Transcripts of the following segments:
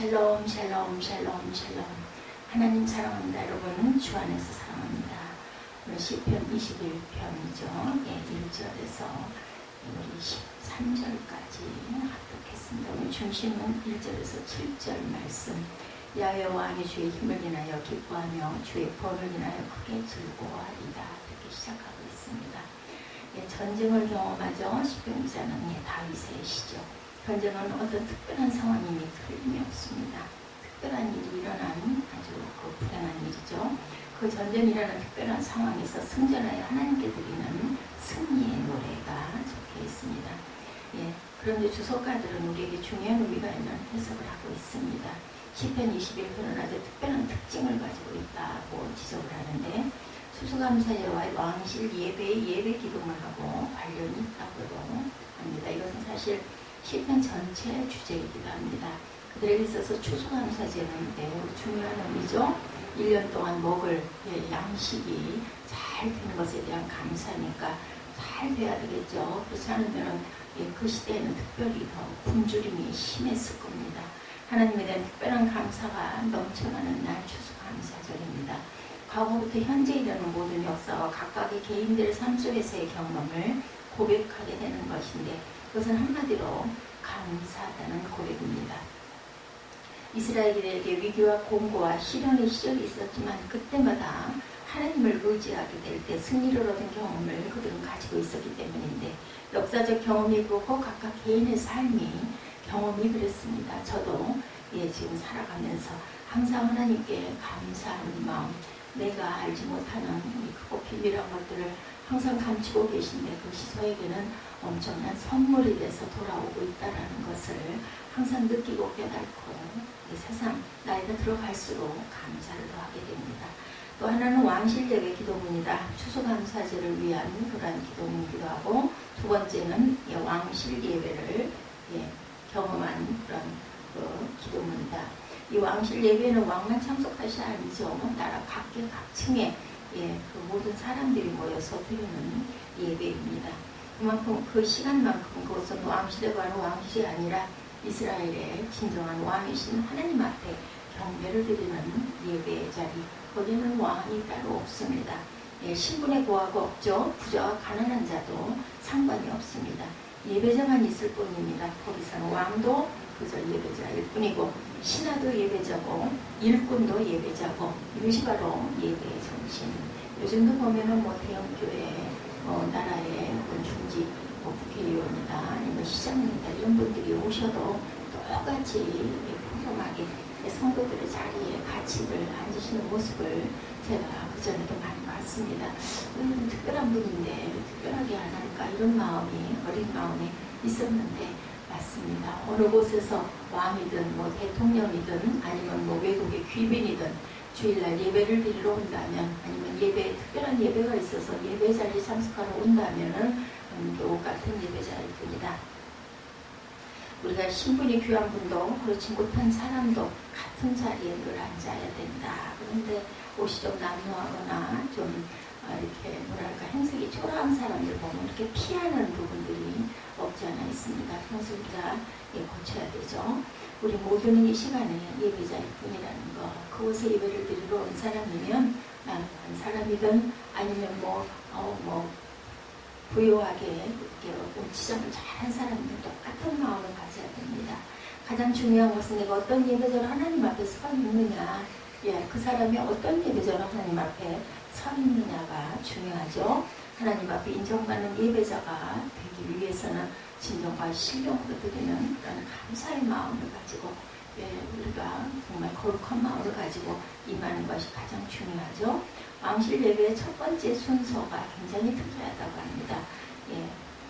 샬롬 샬롬 샬롬 샬롬. 하나님 사랑합니다. 여러분 주 안에서 사랑합니다. 오늘 시편 21편이죠. 1절에서 우리 13절까지 합독했습니다. 오늘 중심은 1절에서 7절 말씀. 야훼 왕이 주의 힘을 인하여 기뻐하며 주의 벌을 인하여 크게 즐거워하리다. 이렇게 시작하고 있습니다. 전쟁을 경험하죠. 시편 기자는 다윗의 시죠. 전쟁은 어떤 특별한 상황이니 틀림이 없습니다. 특별한 일이 일어난 아주 불행한 일이죠. 그 전쟁이라는 특별한 상황에서 승전하여 하나님께 드리는 승리의 노래가 적혀 있습니다. 그런데 주석가들은 우리에게 중요한 의미가 있는 해석을 하고 있습니다. 시편 21편은 아주 특별한 특징을 가지고 있다고 지적을 하는데 수수감사제와 왕실 예배 기도를 하고 관련이 있다고 합니다. 이것은 사실 시편 전체의 주제이기도 합니다. 그들에게 있어서 추수감사제는 매우 중요한 의미죠. 1년 동안 먹을 양식이 잘 되는 것에 대한 감사니까 잘 돼야 되겠죠. 그렇지 않으면 그 시대에는 특별히 더 굶주림이 심했을 겁니다. 하나님에 대한 특별한 감사가 넘쳐나는 날 추수감사절입니다. 과거부터 현재 이르는 모든 역사와 각각의 개인들의 삶 속에서의 경험을 고백하게 되는 것인데 그것은 한마디로 감사하다는 고백입니다. 이스라엘에게 위기와 공고와 시련의 시절이 있었지만 그때마다 하나님을 의지하게 될 때 승리를 얻은 경험을 그들은 가지고 있었기 때문인데 역사적 경험이 그렇고 각각 개인의 삶이 경험이 그랬습니다. 저도 지금 살아가면서 항상 하나님께 감사하는 마음, 내가 알지 못하는 크고 비밀한 것들을 항상 감추고 계신데 그것이 저에게는 엄청난 선물이 돼서 돌아오고 있다는 것을 항상 느끼고 깨닫고 이 세상 나이가 들어갈수록 감사를 하게 됩니다. 또 하나는 왕실 예배 기도문이다. 추수감사제를 위한 그러한 기도문이기도 하고 두 번째는 왕실 예배를 경험한 그런 기도문이다. 이 왕실 예배는 왕만 참석할 것이 아니죠. 나라 각계각층의 그 모든 사람들이 모여서 드리는 예배입니다. 그만큼 그 시간만큼 그것은 왕실에 관한 왕실이 아니라 이스라엘의 진정한 왕이신 하나님 앞에 경배를 드리는 예배의 자리. 거기는 왕이 따로 없습니다. 신분에 고하고 없죠. 부자와 가난한 자도 상관이 없습니다. 예배자만 있을 뿐입니다. 거기서는 왕도 그저 예배자일 뿐이고 신하도 예배자고 일꾼도 예배자고 이것이 바로 예배의 정신. 요즘도 보면은 대형교회 나라의 중직 국회의원이나 아니면 시장님이나 이런 분들이 오셔도 똑같이 평범하게 성도들의 자리에 같이 늘 앉으시는 모습을 제가 그전에도 많이 봤습니다. 특별한 분인데 특별하게 안 할까 이런 마음이 어린 마음에 있었는데 맞습니다. 어느 곳에서 왕이든 대통령이든 아니면 외국의 귀빈이든 주일날 예배를 드리러 온다면 아니면 특별한 예배가 있어서 예배 자리에 참석하러 온다면은 똑같은 예배자일 뿐이다. 우리가 신분이 귀한 분도 그렇지 못한 사람도 같은 자리에 늘 앉아야 된다. 그런데 옷이 좀 남루하거나 좀 이렇게 행색이 초라한 사람들 보면 이렇게 피하는 부분들이 없지 않아 있습니다. 그래서 우리가 고쳐야 되죠. 우리 모두는 이 시간에 예배자일 뿐이라는 거. 그곳에 예배를 드리러 온 사람이면 한 사람이든 아니면 부유하게 지정을 잘한 사람들 똑같은 마음을 가져야 됩니다. 가장 중요한 것은 내가 어떤 예배자로 하나님 앞에 서 있느냐, 그 사람이 어떤 예배자로 하나님 앞에 서 있느냐가 중요하죠. 하나님 앞에 인정받는 예배자가 되기 위해서는 진정과 신령으로 드리는 그런 감사의 마음을 가지고 우리가 정말 거룩한 마음을 가지고 임하는 것이 가장 중요하죠. 왕실 예배의 첫 번째 순서가 굉장히 특이하다고 합니다.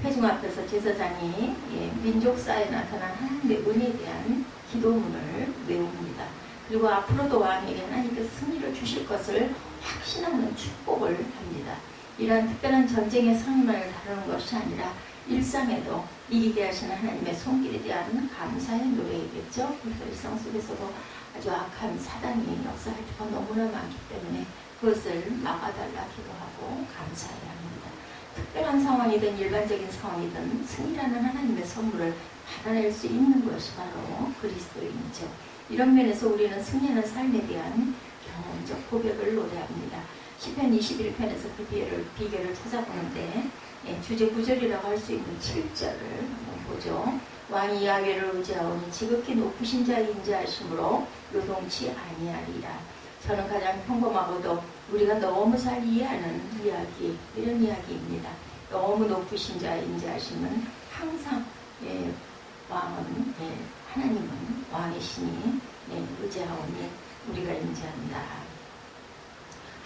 회중 앞에서 제사장이 민족사에 나타난 하나님의 은혜에 대한 기도문을 외웁니다. 그리고 앞으로도 왕에게 하나님께서 승리를 주실 것을 확신하는 축복을 합니다. 이러한 특별한 전쟁의 상황을 다루는 것이 아니라 일상에도 이기게 하시는 하나님의 손길에 대한 감사의 노래이겠죠. 그래서 일상 속에서도 아주 악한 사단이 역사할 때가 너무나 많기 때문에 그것을 막아달라 기도하고 감사해야 합니다. 특별한 상황이든 일반적인 상황이든 승리라는 하나님의 선물을 받아낼 수 있는 것이 바로 그리스도인이죠. 이런 면에서 우리는 승리하는 삶에 대한 경험적 고백을 노래합니다. 시편 21편에서 그 비결을 찾아보는데 주제 9절이라고 할 수 있는 7절을 한번 보죠. 왕이 야훼를 의지하오니 지극히 높으신 자의 인자하심으로 요동치 아니하리라. 저는 가장 평범하고도 우리가 너무 잘 이해하는 이야기, 이런 이야기입니다. 너무 높으신 자의 인자하심은 항상 왕은 하나님은 왕이시니 의지하오니 우리가 인자한다.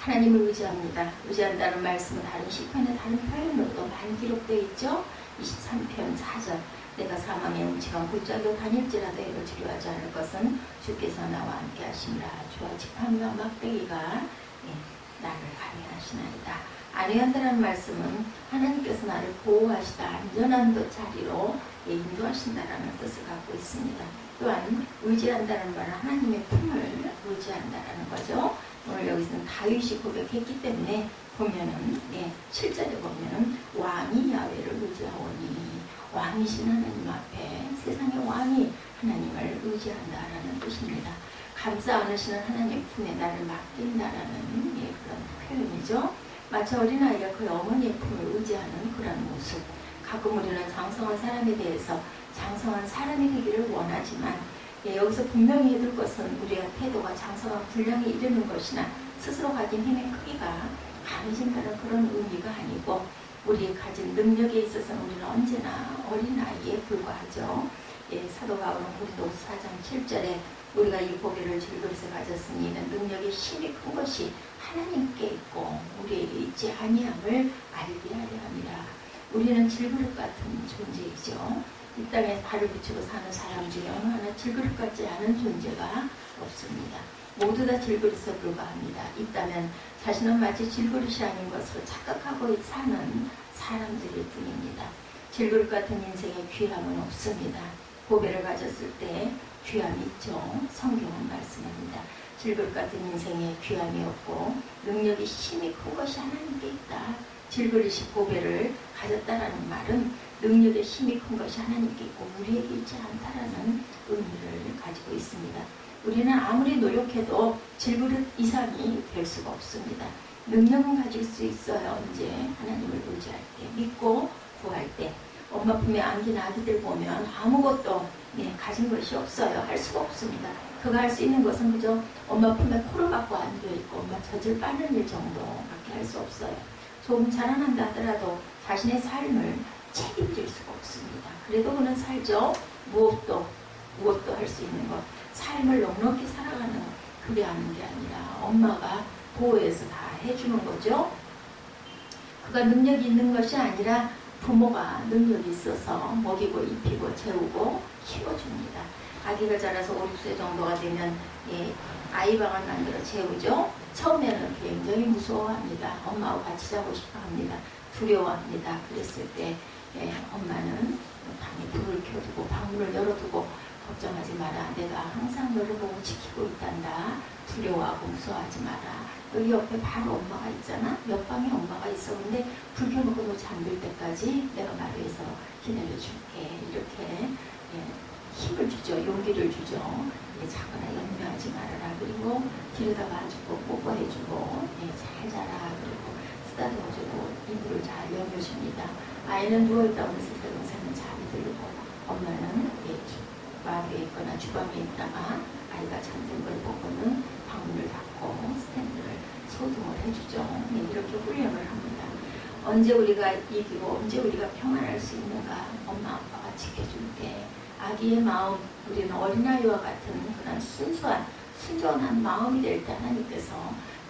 하나님을 의지합니다. 의지한다는 말씀은 다른 시편에 다른 표현으로도 많이 기록되어 있죠. 23편 4절 내가 사망의 음침한 골짜기로 다닐지라도 해를 두려워하지 않을 것은 주께서 나와 함께 하심이라. 주와 지팡이와 막대기가 나를 감행하시나이다. 안위한다는 말씀은 하나님께서 나를 보호하시다 안전한 자리로 인도하신다라는 뜻을 갖고 있습니다. 또한 의지한다는 말은 하나님의 품을 의지한다라는 거죠. 오늘 여기서는 다윗이 고백했기 때문에 보면은 7절에 보면은 왕이 야훼를 의지하오니 왕이신 하나님 앞에 세상의 왕이 하나님을 의지한다라는 뜻입니다. 감싸 안으시는 하나님 품에 나를 맡긴다라는 그런 표현이죠. 마치 어린아이가 그 어머니의 품을 의지하는 그런 모습. 가끔 우리는 장성한 사람에 대해서 장성한 사람이 되기를 원하지만 여기서 분명히 해둘 것은 우리의 태도가 장성한 분량에 이르는 것이나 스스로 가진 힘의 크기가 강해진다는 그런 의미가 아니고 우리 가진 능력에 있어서는 우리는 언제나 어린아이에 불과하죠. 사도 바울은 고린도후서 4장 7절에 우리가 이 고개를 질그릇에 가졌으니 이는 능력이 심히 큰 것이 하나님께 있고 우리에게 있지 아니함을 알게 하려 함이라. 우리는 질그릇 같은 존재이죠. 이 땅에 발을 붙이고 사는 사람 중에 어느 하나 질그릇 같지 않은 존재가 없습니다. 모두 다 질그릇에 불과합니다. 있다면 자신은 마치 질그릇이 아닌 것으로 착각하고 사는 사람들일 뿐입니다. 질그릇 같은 인생에 귀함은 없습니다. 고배를 가졌을 때 귀함이 있죠. 성경은 말씀합니다. 질그릇 같은 인생에 귀함이 없고 능력이 심히 큰 것이 하나님께 있다. 질그릇이 고배를 가졌다라는 말은 능력의 힘이 큰 것이 하나님께 있고 우리에게 있지 않다라는 의미를 가지고 있습니다. 우리는 아무리 노력해도 질그릇 이상이 될 수가 없습니다. 능력은 가질 수 있어요. 언제 하나님을 의지할 때, 믿고 구할 때. 엄마 품에 안긴 아기들 보면 아무것도 가진 것이 없어요. 할 수가 없습니다. 그가 할 수 있는 것은 그저 엄마 품에 코를 박고 앉아있고 엄마 젖을 빠는 일 정도밖에 할 수 없어요. 조금 자라난다 하더라도 자신의 삶을 책임질 수가 없습니다. 그래도 그는 살죠. 무엇도 할 수 있는 것. 삶을 넉넉히 살아가는 그게 하는 게 아니라 엄마가 보호해서 다 해주는 거죠. 그가 능력이 있는 것이 아니라 부모가 능력이 있어서 먹이고 입히고 재우고 키워줍니다. 아기가 자라서 5, 6세 정도가 되면 아이방을 만들어 재우죠. 처음에는 굉장히 무서워합니다. 엄마하고 같이 자고 싶어 합니다. 두려워합니다. 그랬을 때 엄마는 방에 불을 켜두고 방문을 열어두고 걱정하지 마라. 내가 항상 너를 보고 지키고 있단다. 두려워하고 무서워하지 마라. 여기 옆에 바로 엄마가 있잖아. 옆방에 엄마가 있어. 근데 불 켜놓고 너 잠들 때까지 내가 마루에서 기다려줄게. 이렇게 힘을 주죠. 용기를 주죠. 작은아 염려하지 말아라. 그리고 뒤로다 봐주고 뽀뽀해주고 잘 자라. 그리고 쓰다듬어주고 이불을 잘 여며줍니다. 아이는 누워있다고 했을 때 의사는 잠이 들고 엄마는 마루에 있거나 주방에 있다가 아이가 잠든 걸 보고는 방문을 닫고 스탠드를 소등을 해주죠. 이렇게 훈련을 합니다. 언제 우리가 이기고 언제 우리가 평안할 수 있는가? 엄마 아빠가 지켜줄 때 아기의 마음, 우리는 어린아이와 같은 그런 순수한 순전한 마음이 될 때 하나님께서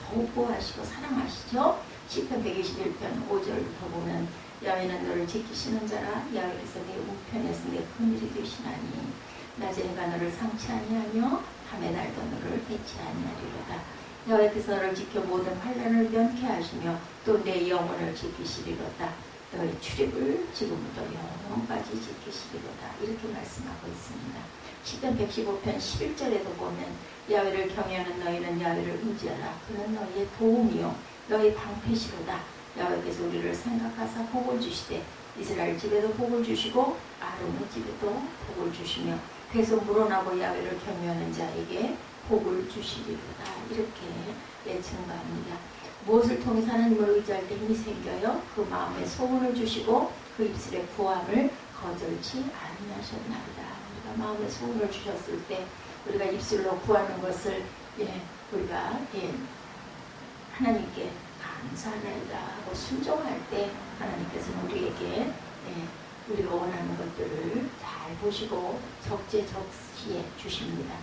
더욱 보호하시고 사랑하시죠. 시편 121편 5절부터 보면 야훼는 너를 지키시는 자라. 야훼께서 내 우편에서 내 그늘이 되시나니 낮에 해가 너를 상치 아니하며 밤에 날도 너를 해치 아니하리로다. 야훼께서 너를 지켜 모든 환난을 면케 하시며 또 내 영혼을 지키시리로다. 너의 출입을 지금부터 영원까지 지키시리로다. 이렇게 말씀하고 있습니다. 시편 115편 11절에도 보면 야훼를 경외하는 너희는 야훼를 의지하라. 그는 너희의 도움이요 너희 방패시로다. 야훼께서 우리를 생각하사 복을 주시되 이스라엘 집에도 복을 주시고 아론의 집에도 복을 주시며 배서 물어나고 야훼를 경외하는 자에게 복을 주시리로다. 이렇게 증거합니다. 무엇을 통해서 하나님을 의지할 때 힘이 생겨요? 그 마음에 소원을 주시고 그 입술에 구함을 거절치 아니하셨나이다. 우리가 마음에 소원을 주셨을 때 우리가 입술로 구하는 것을 우리가 하나님께 감사하나이다 하고 순종할 때 하나님께서는 우리에게 우리가 원하는 것들을 잘 보시고 적재적시에 주십니다.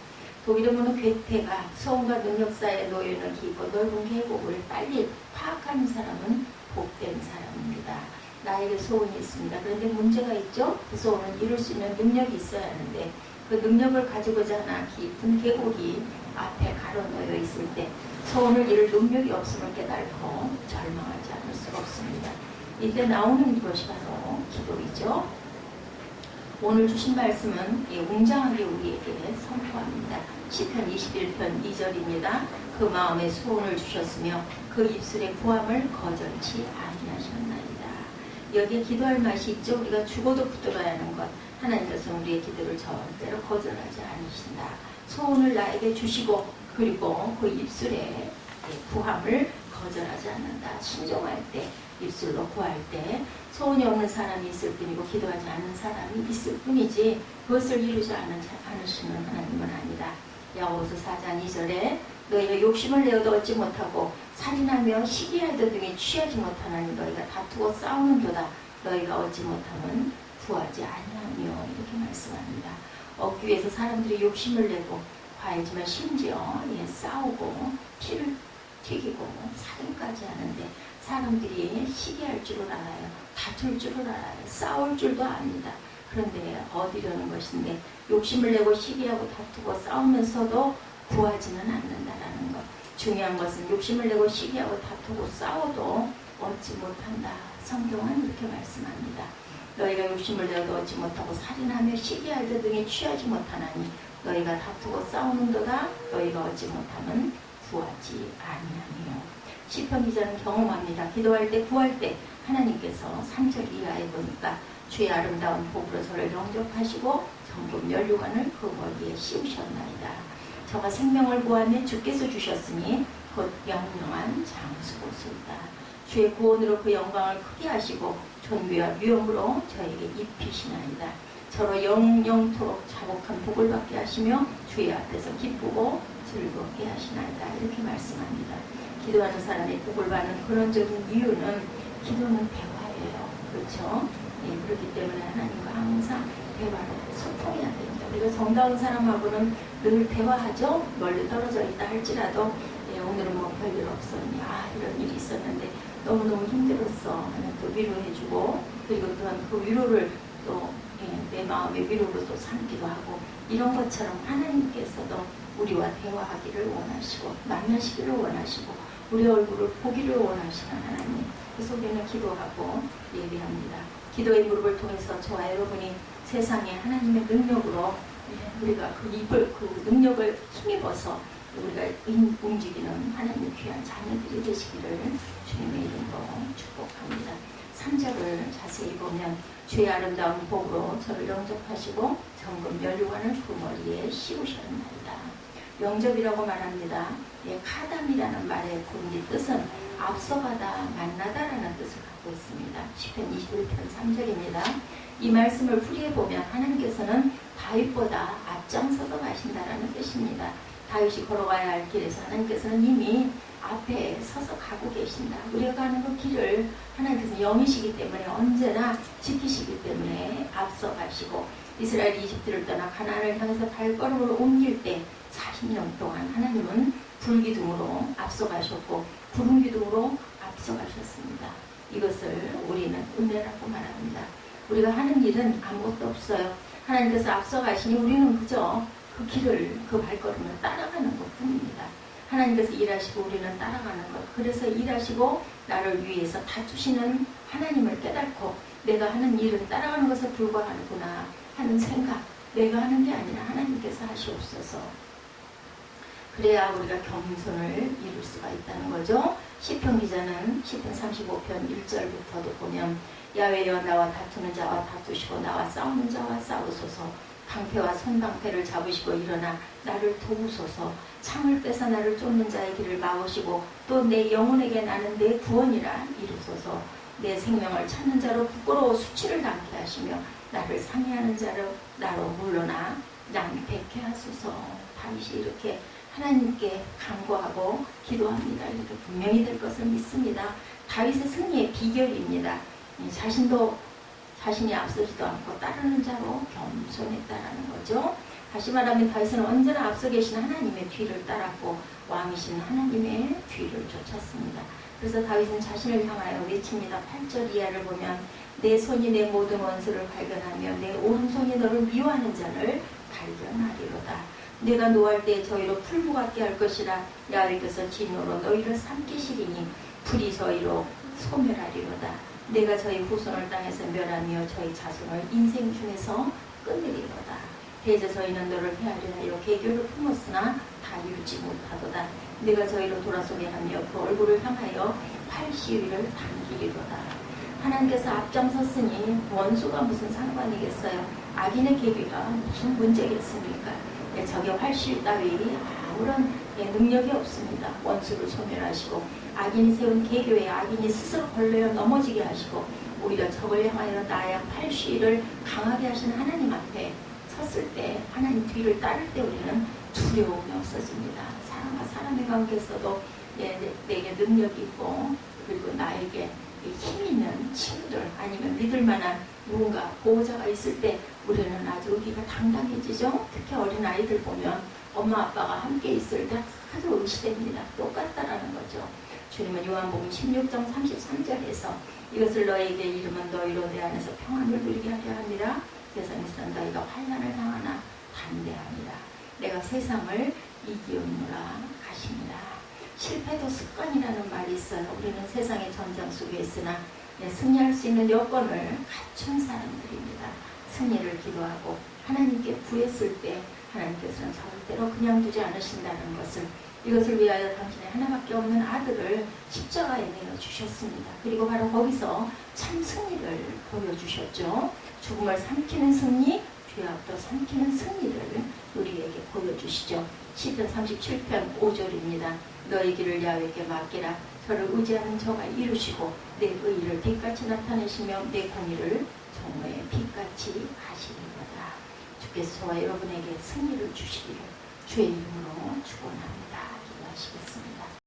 독일어문은 괴테가 소원과 능력 사이에 놓여있는 깊고 넓은 계곡을 빨리 파악하는 사람은 복된 사람입니다. 나에게 소원이 있습니다. 그런데 문제가 있죠. 그 소원을 이룰 수 있는 능력이 있어야 하는데 그 능력을 가지고자 하나 깊은 계곡이 앞에 가로놓여 있을 때 소원을 이룰 능력이 없음을 깨달고 절망하지 않을 수가 없습니다. 이때 나오는 것이 바로 기도이죠. 오늘 주신 말씀은 웅장하게 우리에게 선포합니다. 시편 21편 2절입니다. 그 마음에 소원을 주셨으며 그 입술에 구함을 거절치 아니하셨나이다. 여기에 기도할 맛이 있죠. 우리가 죽어도 붙들어야 하는 것. 하나님께서는 우리의 기도를 절대로 거절하지 않으신다. 소원을 나에게 주시고 그리고 그 입술에 구함을 거절하지 않는다. 순종할 때 입술로 구할 때 소원이 없는 사람이 있을 뿐이고 기도하지 않는 사람이 있을 뿐이지 그것을 이루지 않으시는 하나님은 아니다. 야고보서 4장 2절에 너희가 욕심을 내어도 얻지 못하고 살인하며 시기하여도 등에 취하지 못하나니 너희가 다투고 싸우는도다. 너희가 얻지 못하면 구하지 아니하며 이렇게 말씀합니다. 얻기 위해서 사람들이 욕심을 내고 과하지만 심지어 싸우고 피를 튀기고 살인까지 하는데 사람들이 시기할 줄을 알아요. 다툴 줄을 알아요. 싸울 줄도 압니다. 그런데 얻으려는 것인데 욕심을 내고 시기하고 다투고 싸우면서도 구하지는 않는다라는 것. 중요한 것은 욕심을 내고 시기하고 다투고 싸워도 얻지 못한다. 성경은 이렇게 말씀합니다. 너희가 욕심을 내어도 얻지 못하고 살인하며 시기하여 등에 취하지 못하나니 너희가 다투고 싸우는도다. 너희가 얻지 못하면 구하지 아니하며. 시편 기자는 경험합니다. 기도할 때 구할 때 하나님께서 3절 이하에 보니까 주의 아름다운 복으로 저를 영접하시고 정금 면류관을 그 머리에 씌우셨나이다. 저가 생명을 구하며 주께서 주셨으니 곧 영영한 장수고소이다. 주의 구원으로 그 영광을 크게 하시고 존귀와 위엄으로 저에게 입히시나이다. 저로 영영토록 자복한 복을 받게 하시며 주의 앞에서 기쁘고 즐겁게 하시나이다. 이렇게 말씀합니다. 기도하는 사람이 복을 받는 근원적인 이유는 기도는 대화예요. 그렇죠? 그렇기 때문에 하나님과 항상 대화로 소통해야 됩니다. 우리가 정다운 사람하고는 늘 대화하죠. 멀리 떨어져 있다 할지라도 오늘은 뭐 별일 없었니? 이런 일이 있었는데 너무너무 힘들었어. 하면 또 위로해주고 그리고 또한 그 위로를 또 내 마음의 위로로 또 삼기도 하고 이런 것처럼 하나님께서도 우리와 대화하기를 원하시고 만나시기를 원하시고 우리 얼굴을 보기를 원하시는 하나님. 그래서 우리는 기도하고 예배합니다. 기도의 무릎을 통해서 저와 여러분이 세상에 하나님의 능력으로 우리가 그 능력을 힘입어서 우리가 움직이는 하나님의 귀한 자녀들이 되시기를 주님의 이름으로 축복합니다. 3절을 자세히 보면 주의 아름다운 복으로 저를 영접하시고 정금 면류관을 그 머리에 씌우셨나이다. 영접이라고 말합니다. 카담이라는 말의 본디 뜻은 앞서가다, 만나다라는 뜻을 갖고 있습니다. 시편 21편 3절입니다. 이 말씀을 풀이해보면 하나님께서는 다윗보다 앞장서서 가신다라는 뜻입니다. 다윗이 걸어가야 할 길에서 하나님께서는 이미 앞에 서서 가고 계신다. 우리가 가는 그 길을 하나님께서 영이시기 때문에 언제나 지키시기 때문에 앞서 가시고 이스라엘이 이집트를 떠나 가나안을 향해서 발걸음을 옮길 때 40년 동안 하나님은 불기둥으로 앞서 가셨고 구름 기둥으로 앞서 가셨습니다. 이것을 우리는 은혜라고 말합니다. 우리가 하는 일은 아무것도 없어요. 하나님께서 앞서 가시니 우리는 그저 그 길을, 그 발걸음을 따라가는 것 뿐입니다. 하나님께서 일하시고 우리는 따라가는 것. 그래서 일하시고 나를 위해서 다투시는 하나님을 깨닫고 내가 하는 일은 따라가는 것에 불과하구나 하는 생각. 내가 하는 게 아니라 하나님께서 하시옵소서. 그래야 우리가 겸손을 이룰 수가 있다는 거죠. 시편 기자는 시편 35편 1절부터도 보면 야훼여 나와 다투는 자와 다투시고 나와 싸우는 자와 싸우소서 방패와 손방패를 잡으시고 일어나 나를 도우소서. 창을 빼서 나를 쫓는 자의 길을 막으시고 또 내 영혼에게 나는 내 구원이라 이루소서. 내 생명을 찾는 자로 부끄러워 수치를 당케 하시며 나를 상해하는 자로 나로 물러나 양백케 하소서. 다윗이 이렇게 하나님께 간구하고 기도합니다. 이렇게 분명히 될 것을 믿습니다. 다윗의 승리의 비결입니다. 자신이 앞서지도 않고 따르는 자로 겸손했다라는 거죠. 다시 말하면 다윗은 언제나 앞서 계신 하나님의 뒤를 따랐고 왕이신 하나님의 뒤를 쫓았습니다. 그래서 다윗은 자신을 향하여 외칩니다. 8절 이하를 보면 내 손이 내 모든 원수를 발견하며 내 오른손이 너를 미워하는 자를 발견하리로다. 내가 노할 때 저희로 풀무 같게 할 것이라. 야훼께서 진노로 너희를 삼키시리니 불이 저희로 소멸하리로다. 내가 저희 후손을 땅에서 멸하며 저희 자손을 인생 중에서 끊으리로다. 대저 저희는 너를 헤아려 하여 계교를 품었으나 다 이루지 못하도다. 내가 저희로 돌아서게 하며 그 얼굴을 향하여 활 시위를 당기리로다. 하나님께서 앞장섰으니 원수가 무슨 상관이겠어요? 악인의 계기가 무슨 문제겠습니까? 적의 활시위 따위 아무런 능력이 없습니다. 원수를 소멸하시고 악인이 세운 계교에 악인이 스스로 걸려 넘어지게 하시고 오히려 적을 향하여 나야 활시위를 강하게 하신 하나님 앞에 섰을 때, 하나님 뒤를 따를 때 우리는 두려움이 없어집니다. 사람과 사람의 관계에서도 내게 능력이 있고 그리고 나에게 힘 있는 친구들 아니면 믿을 만한 누군가 보호자가 있을 때 우리는 아주 의기가 당당해지죠. 특히 어린 아이들 보면 엄마 아빠가 함께 있을 때 아주 의시됩니다. 똑같다라는 거죠. 주님은 요한복음 16장 33절에서 이것을 너에게 이르면 너희로 내 안에서 평안을 누리게 하려 합니다. 세상에서는 너희가 환난을 당하나 담대하니라. 내가 세상을 이기었노라 하십니다. 실패도 습관이라는 말이 있어요. 우리는 세상의 전장 속에 있으나 승리할 수 있는 여건을 갖춘 사람들입니다. 승리를 기도하고 하나님께 구했을 때 하나님께서는 절대로 그냥 두지 않으신다는 것을, 이것을 위하여 당신의 하나밖에 없는 아들을 십자가에 내어 주셨습니다. 그리고 바로 거기서 참 승리를 보여주셨죠. 죽음을 삼키는 승리, 죄악도 삼키는 승리를 우리에게 보여주시죠. 시편 37편 5절입니다. 너의 길을 야훼께 맡기라. 저를 의지하는 저가 이루시고 내 의의를 빛같이 나타내시며 내 공의를 정오의 빛같이 하시리로다. 주께서 저와 여러분에게 승리를 주시기를 주의 이름으로 축원합니다. 기도하시겠습니다.